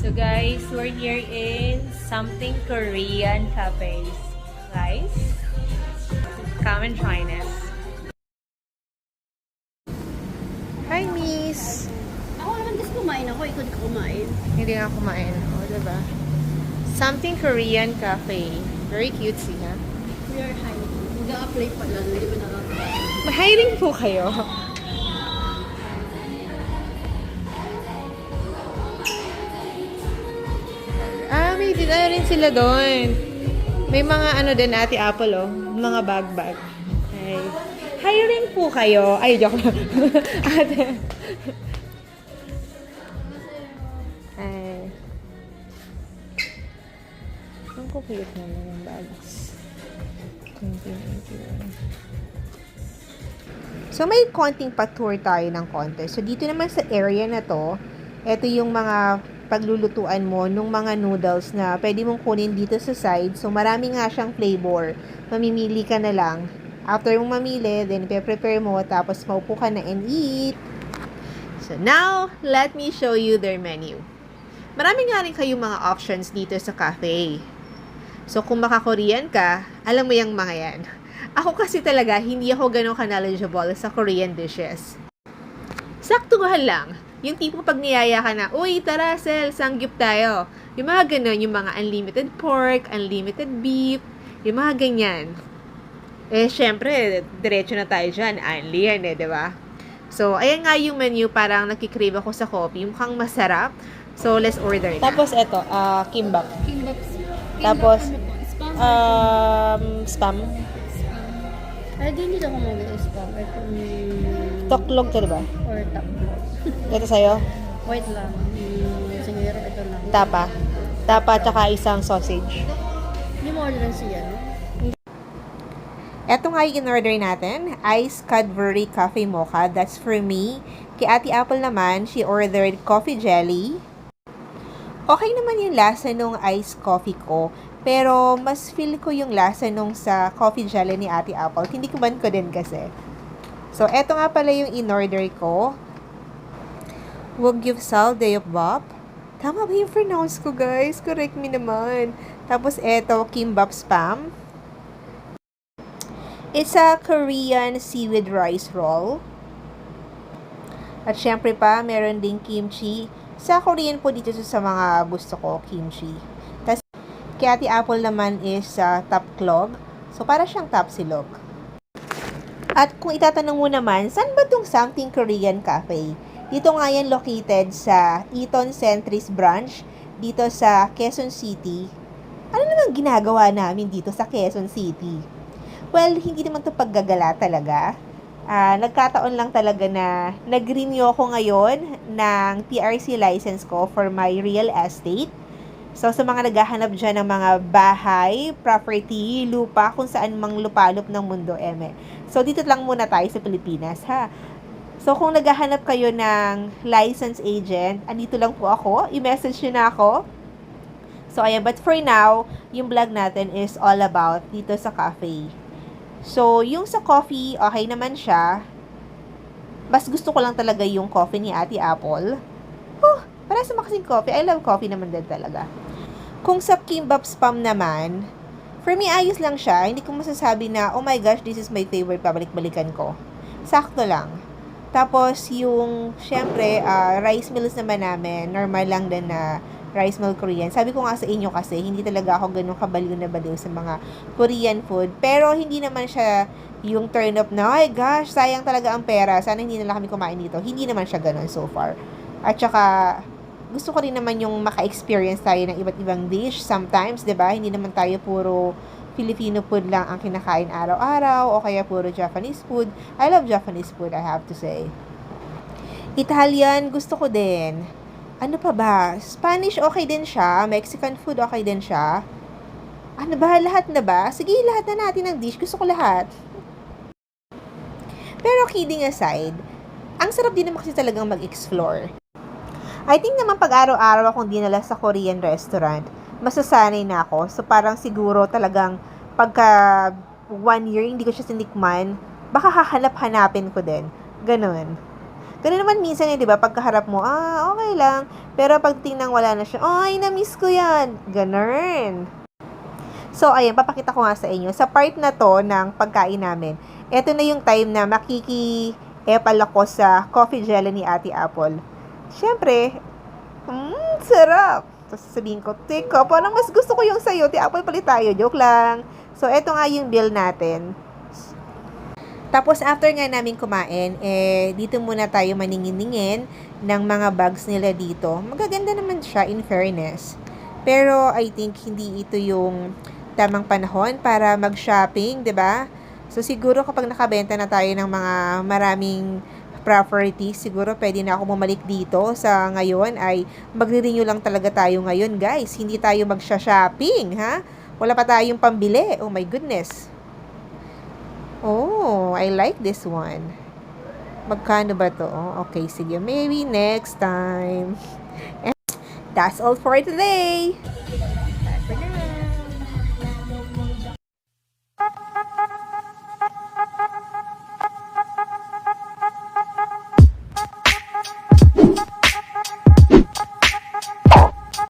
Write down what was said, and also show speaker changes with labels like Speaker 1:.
Speaker 1: So guys, we're here in something Korean cafes. Guys, come and join us. Hi, Miss!
Speaker 2: Ako naman kasi kumain ako, ikaw di ka kumain.
Speaker 1: Hindi nga kumain. O, diba? Something Korean cafe. Very cutesy, ha?
Speaker 2: We are hiring. Mag-a-apply pa lang, hindi ba nakaka-apply?
Speaker 1: Hiring po kayo. May dinala rin sila doon. May mga ano din, Ate Apple, oh. Mga bag-bag. Okay. Hiring po kayo. Ay, joke lang. Ate. Ay. Ang cute naman yung bags. 2021. So, may konting pa-tour tayo ng konti. So, dito naman sa area na to, ito yung mga paglulutuan mo nung mga noodles na pwede mong kunin dito sa side. So, marami nga siyang flavor. Mamimili ka na lang. After mong mamili, then prepare mo, tapos maupo ka na and eat. So, now, let me show you their menu. Marami nga rin kayong mga options dito sa cafe. So, kung maka-Korean ka, alam mo yung mga yan. Ako kasi talaga, hindi ako ganun ka-knowledgeable sa Korean dishes. Saktuhan lang. Yung tipo pag niyaya ka na, uy, tara, Sel, sanggip tayo. Yung mga ganun, yung mga unlimited pork, unlimited beef, yung mga ganyan. Eh, syempre, diretso na tayo dyan. Unli yan eh, diba? So, ayan nga yung menu, parang nakikrave ako sa coffee. Mukhang masarap. So, let's order na. Tapos, eto, kimbap.
Speaker 2: Kimbap.
Speaker 1: Tapos,
Speaker 2: Ano po? Spam?
Speaker 1: spam.
Speaker 2: Ay, di nila ako mag-spam. Ito
Speaker 1: Toklog to, diba?
Speaker 2: or tapos.
Speaker 1: Ito sa'yo.
Speaker 2: Wait lang. Siguro ito lang.
Speaker 1: Tapa. Tapa, tsaka isang sausage.
Speaker 2: Hindi mo order siya, no?
Speaker 1: Eto nga yung in-order natin. Iced Cadbury Coffee Mocha. That's for me. Kay Ate Apple naman, she ordered coffee jelly. Okay naman yung lasa nung iced coffee ko. Pero, mas feel ko yung lasa nung sa coffee jelly ni Ate Apple. Hindi ko man ko din kasi. So, eto nga pala yung in-order ko. Wogyupsal Daeopbap. Tama ba yung pronounce ko, guys? Correct me naman. Tapos, eto, kimbap spam. It's a Korean seaweed rice roll. At syempre pa, meron ding kimchi. Sa Korean po dito sa mga gusto ko, kimchi. Tapos, kay Ate Apple naman is tapklog. So, para siyang tapsilog. At kung itatanong mo naman, saan ba tong Something Korean Cafe? Dito nga yan located sa Eton Centris branch, dito sa Quezon City. Ano naman ginagawa namin dito sa Quezon City? Well, hindi naman to paggagala talaga. Nagkataon lang talaga na nag-renew ako ngayon ng PRC license ko for my real estate. So, sa mga naghahanap dyan ng mga bahay, property, lupa, kung saan mang lupalop ng mundo, eme. So, dito lang muna tayo sa Pilipinas, ha? So, kung naghahanap kayo ng license agent, andito lang po ako. I-message nyo na ako. So, ayan. But for now, yung vlog natin is all about dito sa cafe. So, yung sa coffee, okay naman siya. Mas gusto ko lang talaga yung coffee ni Ate Apple. Para sa makasing coffee. I love coffee naman din talaga. Kung sa kimbap spam naman, for me, ayos lang siya. Hindi ko masasabi na, oh my gosh, this is my favorite, pabalik-balikan ko. Sakto lang. Tapos, yung, syempre, rice meals naman namin, normal lang din na rice meal Korean. Sabi ko nga sa inyo kasi, hindi talaga ako ganun kabaliw na baliw sa mga Korean food. Pero, hindi naman siya yung turn up na, ay gosh, sayang talaga ang pera. Sana hindi na lang kami kumain dito. Hindi naman siya ganun so far. At saka, gusto ko rin naman yung maka-experience tayo ng iba't ibang dish sometimes, 'di ba? Hindi naman tayo puro Filipino food lang ang kinakain araw-araw o kaya puro Japanese food. I love Japanese food, I have to say. Italian, gusto ko din. Ano pa ba? Spanish, okay din siya. Mexican food, okay din siya. Ano ba? Lahat na ba? Sige, lahat na natin ng dish. Gusto ko lahat. Pero kidding aside, ang sarap din naman kasi talagang mag-explore. I think naman pag araw-araw akong dinala sa Korean restaurant, masasanay na ako. So, parang siguro talagang pagka 1 year, hindi ko siya sinikman, baka hahanap-hanapin ko din. Ganun. Ganun naman minsan di ba? Pagkaharap mo, okay lang. Pero pag tingnan wala na siya, ay, na-miss ko yan. Ganun. So, ayan, papakita ko nga sa inyo. Sa part na to ng pagkain namin, eto na yung time na makiki-epal ako sa coffee jelly ni Ate Apple. Siyempre, sarap. Tapos sabihin ko, teka, parang mas gusto ko yung sa'yo. Ate Apple, palit tayo. Joke lang. So, eto nga yung bill natin. Tapos, after nga namin kumain, dito muna tayo maningin-ningin ng mga bags nila dito. Magaganda naman siya, in fairness. Pero, I think, hindi ito yung tamang panahon para mag-shopping, 'di ba? So siguro kapag nakabenta na tayo ng mga maraming properties, siguro pwede na ako bumalik dito. Sa ngayon ay magre-renew lang talaga tayo ngayon, guys. Hindi tayo magsha-shopping, ha? Wala pa tayong pambili. Oh my goodness. Oh, I like this one. Magkano ba to? Okay, sige. Maybe next time. And that's all for today.